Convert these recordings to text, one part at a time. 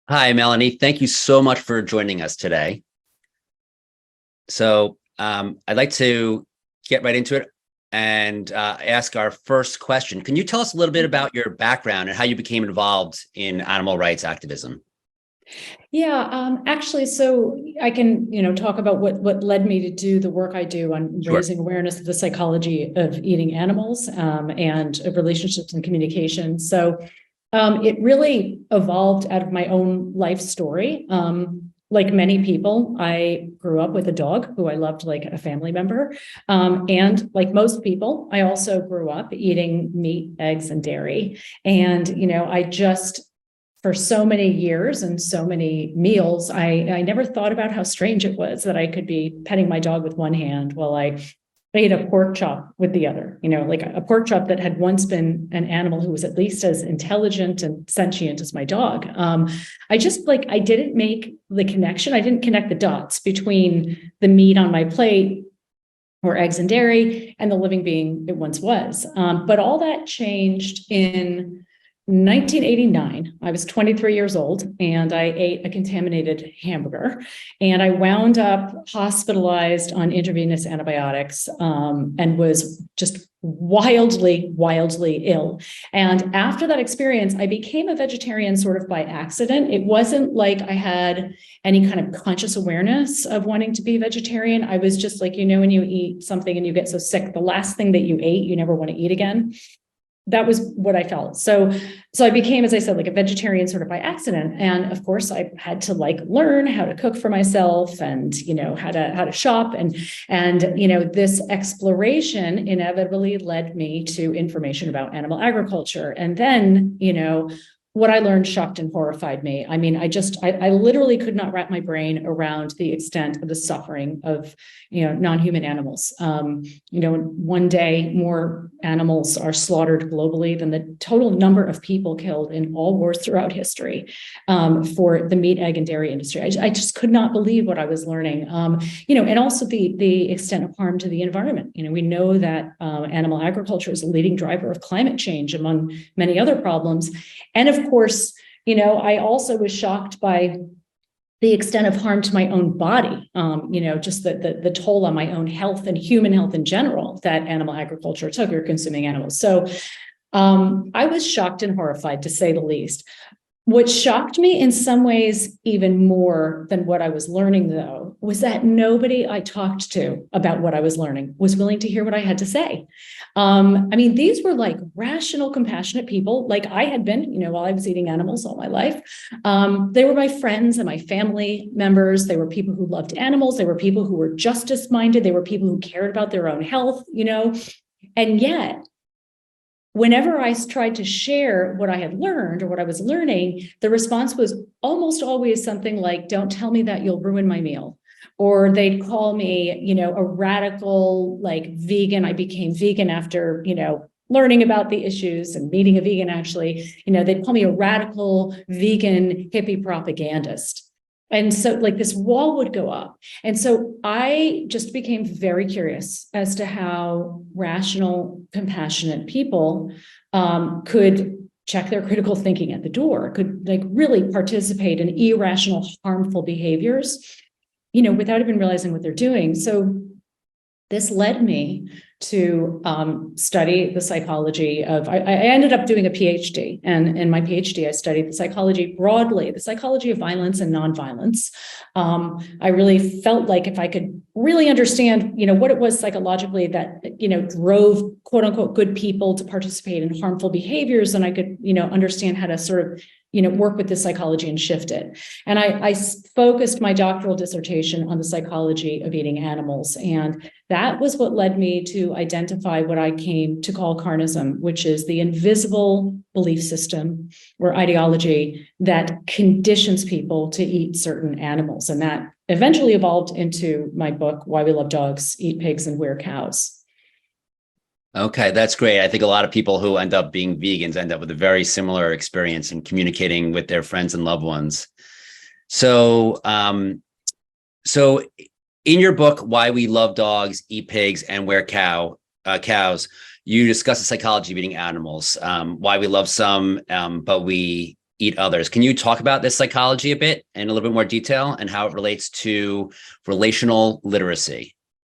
Hi, Melanie. Thank you so much for joining us today. I'd like to get right into it and ask our first question. Can you tell us a little bit about your background and how you became involved in animal rights activism? Yeah, actually, so I can, talk about what led me to do the work I do on Sure. raising awareness of the psychology of eating animals, and of relationships and communication. It really evolved out of my own life story. Like many people, I grew up with a dog who I loved like a family member. And like most people, I also grew up eating meat, eggs, and dairy. And, I just for so many years and so many meals, I never thought about how strange it was that I could be petting my dog with one hand while I ate a pork chop with the other, like a pork chop that had once been an animal who was at least as intelligent and sentient as my dog. I didn't make the connection. I didn't connect the dots between the meat on my plate or eggs and dairy and the living being it once was. But all that changed in 1989. I was 23 years old and I ate a contaminated hamburger, and I wound up hospitalized on intravenous antibiotics, and was just wildly ill. And after that experience, I became a vegetarian sort of by accident. It wasn't like I had any kind of conscious awareness of wanting to be vegetarian. I was just like, when you eat something and you get so sick, the last thing that you ate, you never want to eat again. That was what I felt. So I became, as I said, like a vegetarian sort of by accident. And of course I had to like learn how to cook for myself and, how to shop and, this exploration inevitably led me to information about animal agriculture. And then, what I learned shocked and horrified me. I mean, I literally could not wrap my brain around the extent of the suffering of, non-human animals. One day more animals are slaughtered globally than the total number of people killed in all wars throughout history, for the meat, egg, and dairy industry. I just could not believe what I was learning. And also the extent of harm to the environment. We know that animal agriculture is a leading driver of climate change, among many other problems. And of course, I also was shocked by the extent of harm to my own body, just the toll on my own health and human health in general that animal agriculture took, or consuming animals. So I was shocked and horrified, to say the least. What shocked me in some ways even more than what I was learning, though, was that nobody I talked to about what I was learning was willing to hear what I had to say. These were like rational, compassionate people, like I had been, while I was eating animals all my life. They were my friends and my family members. They were people who loved animals. They were people who were justice-minded. They were people who cared about their own health, and yet, whenever I tried to share what I had learned or what I was learning, the response was almost always something like, "Don't tell me that, you'll ruin my meal." Or they'd call me, a radical, like vegan. I became vegan after, learning about the issues and meeting a vegan, actually. They'd call me a radical vegan hippie propagandist. And so like this wall would go up. And so I just became very curious as to how rational, compassionate people could check their critical thinking at the door, could like really participate in irrational, harmful behaviors, without even realizing what they're doing. So this led me to study the psychology of, I ended up doing a PhD, and in my PhD, I studied the psychology broadly, the psychology of violence and nonviolence. I really felt like if I could really understand, what it was psychologically that, drove quote unquote good people to participate in harmful behaviors, and I could, understand how to sort of, work with the psychology and shift it. And I focused my doctoral dissertation on the psychology of eating animals. And that was what led me to identify what I came to call carnism, which is the invisible belief system or ideology that conditions people to eat certain animals. And that eventually evolved into my book, Why We Love Dogs, Eat Pigs, and Wear Cows. Okay, that's great. I think a lot of people who end up being vegans end up with a very similar experience in communicating with their friends and loved ones. So, so in your book, Why We Love Dogs, Eat Pigs, and Wear Cows, you discuss the psychology of eating animals, why we love some, but we eat others. Can you talk about this psychology a bit in a little bit more detail and how it relates to relational literacy?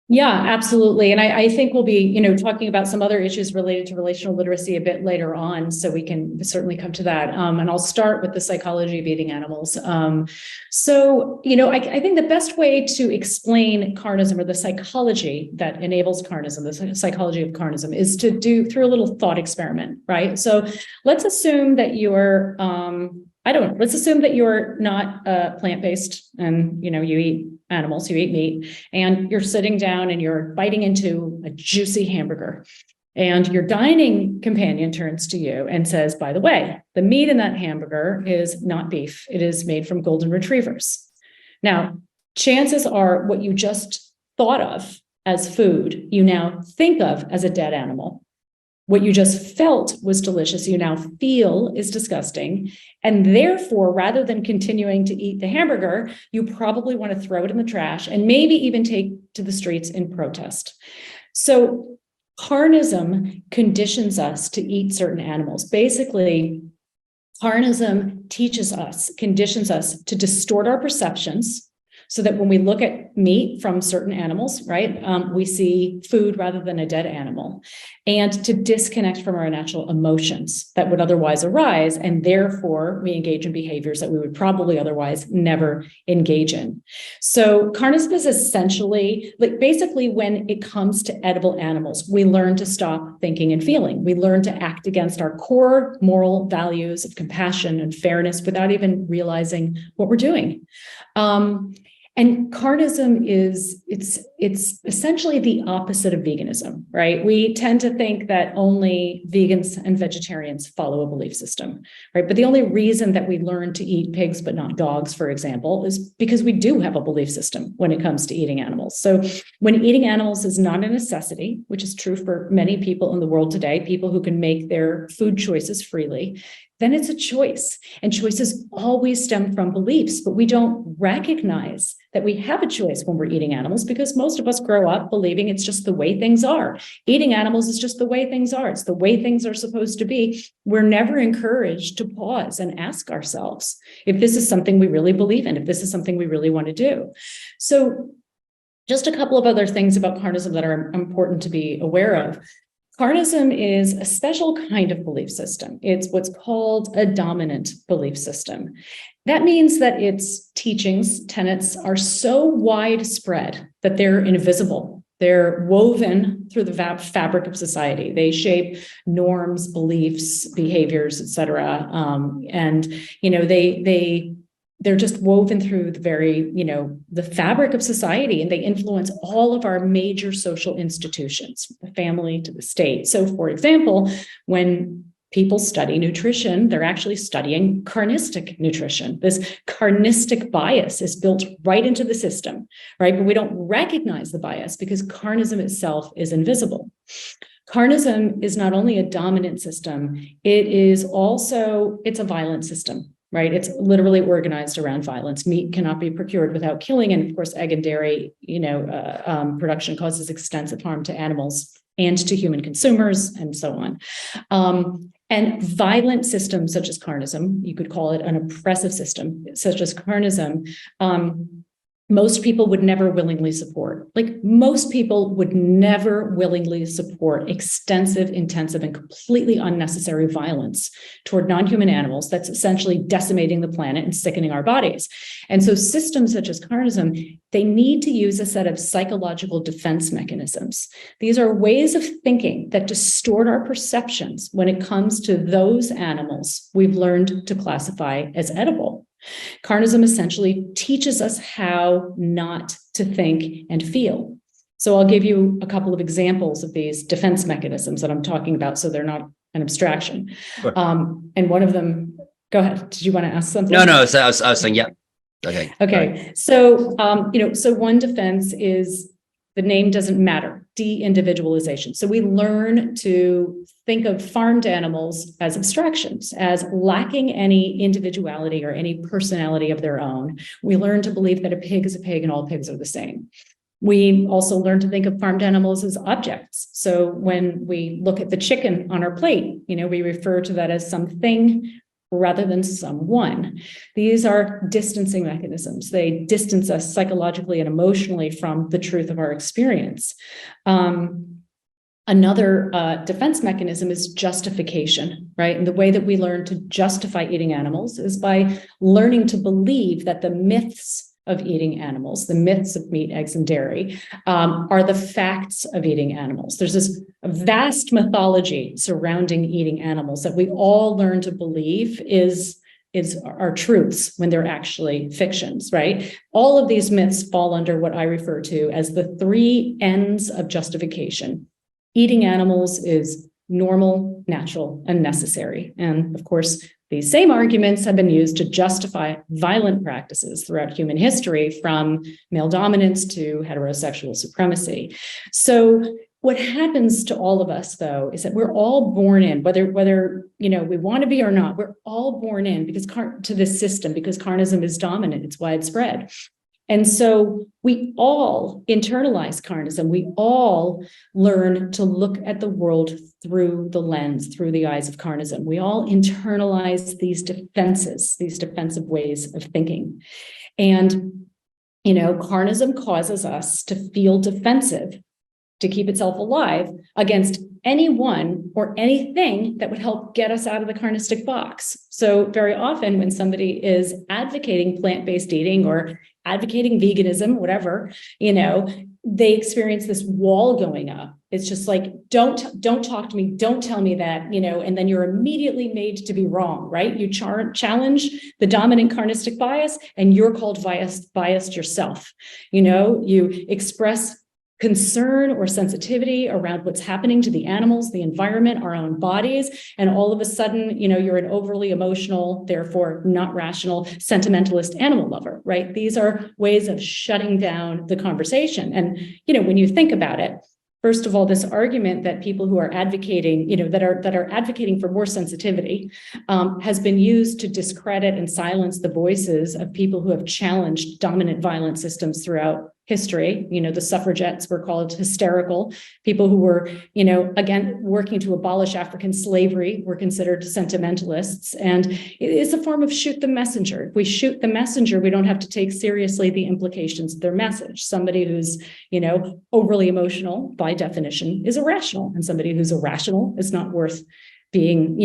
Yeah, absolutely. And I think we'll be, talking about some other issues related to relational literacy a bit later on, so we can certainly come to that. And I'll start with the psychology of eating animals. I think the best way to explain carnism, or the psychology that enables carnism, the psychology of carnism, is to do through a little thought experiment, right? So let's assume that you're, let's assume that you're not plant-based and, you eat animals, you eat meat, and you're sitting down and you're biting into a juicy hamburger. And your dining companion turns to you and says, by the way, the meat in that hamburger is not beef. It is made from golden retrievers. Now, chances are what you just thought of as food, you now think of as a dead animal. What you just felt was delicious, you now feel is disgusting. And therefore, rather than continuing to eat the hamburger, you probably want to throw it in the trash and maybe even take to the streets in protest. So carnism conditions us to eat certain animals. Basically, carnism conditions us to distort our perceptions, so that when we look at meat from certain animals, right, we see food rather than a dead animal, and to disconnect from our natural emotions that would otherwise arise. And therefore, we engage in behaviors that we would probably otherwise never engage in. So carnism is essentially, basically when it comes to edible animals, we learn to stop thinking and feeling. We learn to act against our core moral values of compassion and fairness without even realizing what we're doing. And carnism it's essentially the opposite of veganism, right? We tend to think that only vegans and vegetarians follow a belief system, right? But the only reason that we learn to eat pigs but not dogs, for example, is because we do have a belief system when it comes to eating animals. So when eating animals is not a necessity, which is true for many people in the world today, people who can make their food choices freely, then it's a choice. And choices always stem from beliefs, but we don't recognize that we have a choice when we're eating animals, because most of us grow up believing it's just the way things are. Eating animals is just the way things are. It's the way things are supposed to be. We're never encouraged to pause and ask ourselves if this is something we really believe in, if this is something we really want to do. So just a couple of other things about carnism that are important to be aware of. Carnism is a special kind of belief system. It's what's called a dominant belief system. That means that its teachings, tenets, are so widespread that they're invisible. They're woven through the fabric of society. They shape norms, beliefs, behaviors, et cetera. They're just woven through the very, the fabric of society, and they influence all of our major social institutions, the family to the state. So, for example, when people study nutrition, they're actually studying carnistic nutrition. This carnistic bias is built right into the system, right? But we don't recognize the bias because carnism itself is invisible. Carnism is not only a dominant system, it's a violent system. Right. It's literally organized around violence. Meat cannot be procured without killing. And of course, egg and dairy, production causes extensive harm to animals and to human consumers and so on. And violent systems such as carnism, you could call it an oppressive system such as carnism, most people would never willingly support. Most people would never willingly support extensive, intensive, and completely unnecessary violence toward non-human animals that's essentially decimating the planet and sickening our bodies. And so systems such as carnism, they need to use a set of psychological defense mechanisms. These are ways of thinking that distort our perceptions when it comes to those animals we've learned to classify as edible. Carnism essentially teaches us how not to think and feel. So I'll give you a couple of examples of these defense mechanisms that I'm talking about, so they're not an abstraction. Sure. And one of them, go ahead. Did you want to ask something? No. So I was saying, yeah. Okay. Okay. So, so one defense is the name doesn't matter, de-individualization. So we learn to think of farmed animals as abstractions, as lacking any individuality or any personality of their own. We learn to believe that a pig is a pig and all pigs are the same. We also learn to think of farmed animals as objects. So when we look at the chicken on our plate, we refer to that as something rather than someone. These are distancing mechanisms. They distance us psychologically and emotionally from the truth of our experience. Another defense mechanism is justification, right? And the way that we learn to justify eating animals is by learning to believe that the myths of eating animals, the myths of meat, eggs, and dairy, are the facts of eating animals. There's this vast mythology surrounding eating animals that we all learn to believe is our truths when they're actually fictions, right? All of these myths fall under what I refer to as the 3 ends of justification. Eating animals is normal, natural, and necessary. And of course, these same arguments have been used to justify violent practices throughout human history, from male dominance to heterosexual supremacy. So what happens to all of us, though, is that we're all born in, whether we want to be or not, we're all born in to this system, because carnism is dominant, it's widespread. And so we all internalize carnism. We all learn to look at the world through the lens, through the eyes of carnism. We all internalize these defensive ways of thinking. And, carnism causes us to feel defensive, to keep itself alive against anyone or anything that would help get us out of the carnistic box. So very often when somebody is advocating plant-based eating or advocating veganism, whatever, they experience this wall going up. It's just like, don't talk to me, don't tell me that, and then you're immediately made to be wrong, right? You challenge the dominant carnistic bias and you're called biased yourself. You express concern or sensitivity around what's happening to the animals, the environment, our own bodies, and all of a sudden, you're an overly emotional, therefore not rational, sentimentalist animal lover, right? These are ways of shutting down the conversation. And, when you think about it, first of all, this argument that people who are advocating, that are advocating for more sensitivity, has been used to discredit and silence the voices of people who have challenged dominant violent systems throughout history. The suffragettes were called hysterical. People who were, again, working to abolish African slavery were considered sentimentalists. And it is a form of shoot the messenger. If we shoot the messenger, we don't have to take seriously the implications of their message. Somebody who's, overly emotional, by definition, is irrational. And somebody who's irrational is not worth being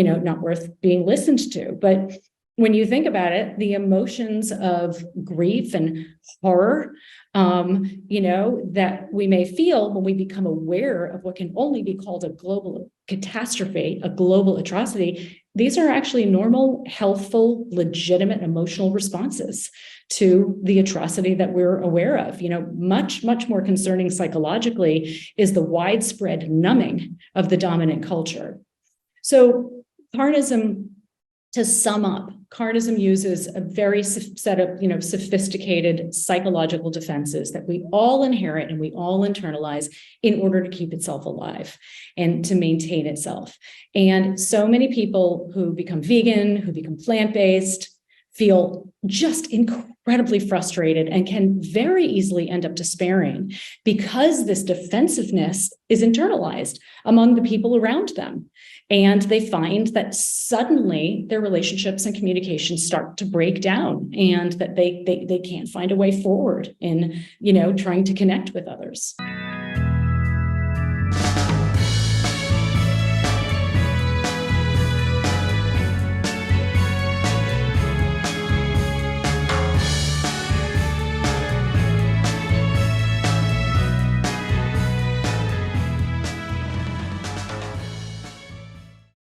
listened to. But when you think about it, the emotions of grief and horror, that we may feel when we become aware of what can only be called a global catastrophe, a global atrocity, these are actually normal, healthful, legitimate emotional responses to the atrocity that we're aware of. Much, much more concerning psychologically is the widespread numbing of the dominant culture. So carnism, to sum up, carnism uses a very set of sophisticated psychological defenses that we all inherit and we all internalize in order to keep itself alive and to maintain itself. And so many people who become vegan, who become plant-based, feel just incredibly frustrated and can very easily end up despairing because this defensiveness is internalized among the people around them. And they find that suddenly their relationships and communications start to break down and that they can't find a way forward in, trying to connect with others.